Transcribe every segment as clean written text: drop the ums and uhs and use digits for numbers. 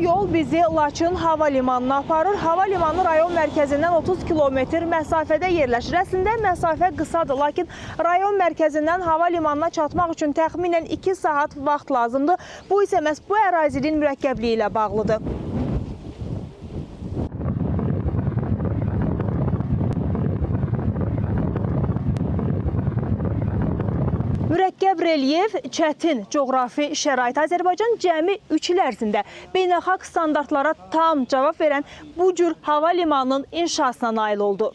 yol bizi Laçın hava limanına aparır. Hava limanı rayon mərkəzindən 30 kilometr məsafədə yerləşir. Əslində məsafə qısadır, lakin rayon mərkəzindən hava limanına çatmaq üçün təxminən 2 saat vaxt lazımdır. Bu isə məhz bu ərazinin mürəkkəbliyi ilə bağlıdır. Mürəkkəb relyef, çətin coğrafi şərait. Azərbaycan cəmi 3 il ərzində beynəlxalq standartlara tam cavab verən bu cür hava limanının inşasına nail oldu.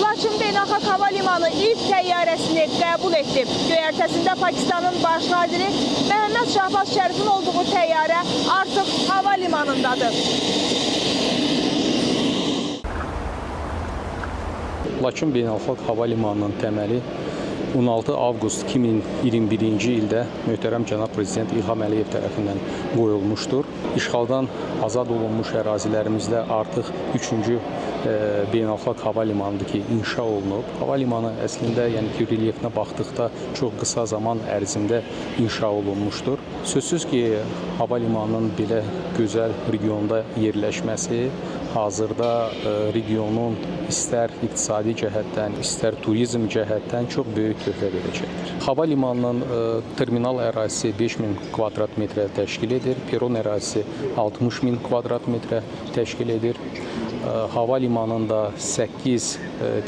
Laçın Beynəlxalq Hava Limanı ilk təyyarəsini qəbul etdi. Göyərtəsində Pakistanın baş naziri Məhəmməd Şahbaz Şərifin olduğu təyyarə artıq hava limanındadır. Laçın Beynəlxalq Hava Limanının təməli 16 avqust 2021-ci ildə möhtərəm cənab prezident İlham Əliyev tərəfindən qoyulmuşdur. İşğaldan azad olunmuş ərazilərimizdə artıq 3-cü beynəlxalq hava limanıdır ki, inşa olunub. Hava limanı əslində, yəni ki, relyefinə baxdıqda çox qısa zaman ərzində inşa olunmuşdur. Sözsüz ki, hava limanının belə gözəl regionda yerləşməsi hazırda regionun istər iqtisadi cəhətdən, istər turizm cəhətdən çox böyük töhfə verəcəkdir. Hava limanının terminal ərazisi 5000 kvadrat metrə təşkil edir, peron ərazisi 60000 kvadrat metrə təşkil edir. Hava limanında 8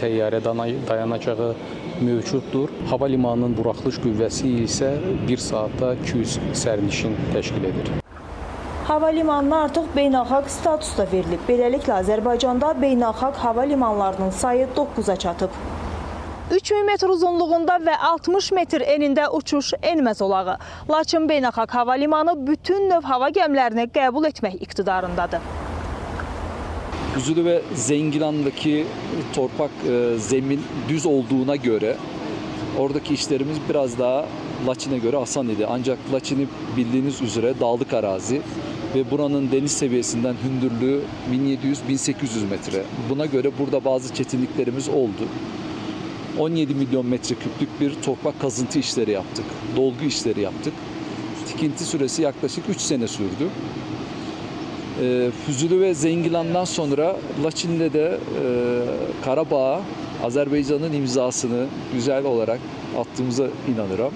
təyyarə dayanacağı mövcuddur. Hava limanının buraxılış qüvvəsi isə 1 saatda 200 sərnişin təşkil edir. Hava limanına artıq beynəlxalq status da verilib. Beləliklə, Azərbaycanda beynəlxalq hava limanlarının sayı 9-a çatıb. 3000 metr uzunluğunda və 60 metr enində uçuş enmə zolağı. Laçın Beynəlxalq Hava Limanı bütün növ hava gəmilərini qəbul etmək iqtidarındadır. Füzuli ve Zengilan'daki torpak zemin düz olduğuna göre oradaki işlerimiz biraz daha Laçin'e göre asan idi. Ancak Laçin'i bildiğiniz üzere dağlık arazi ve buranın deniz seviyesinden hündürlüğü 1700-1800 metre. Buna göre burada bazı çetinliklerimiz oldu. 17 milyon metreküplük bir torpak kazıntı işleri yaptık. Dolgu işleri yaptık. Tikinti süresi yaklaşık 3 sene sürdü. Füzuli ve Zengilan'dan sonra Laçin'de de Karabağ'a Azerbaycan'ın imzasını güzel olarak attığımıza inanırım.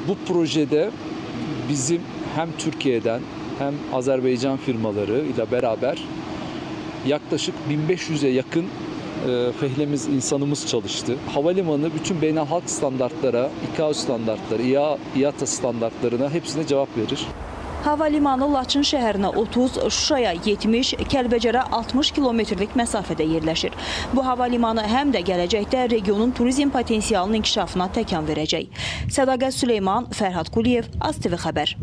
Bu projede bizim hem Türkiye'den hem Azerbaycan firmaları ile beraber yaklaşık 1500'e yakın fehlemiz, insanımız çalıştı. Havalimanı bütün beynelhalk standartlara, ICAO standartları, IATA standartlarına hepsine cevap verir. Hava limanı Laçın şəhərinə 30, Şuşaya 70, Kəlbəcərə 60 kilometrlik məsafədə yerləşir. Bu hava limanı həm də gələcəkdə regionun turizm potensialının inkişafına təkan verəcək. Sədaqət Süleyman, Fərhad Quliyev, AzTV xəbər.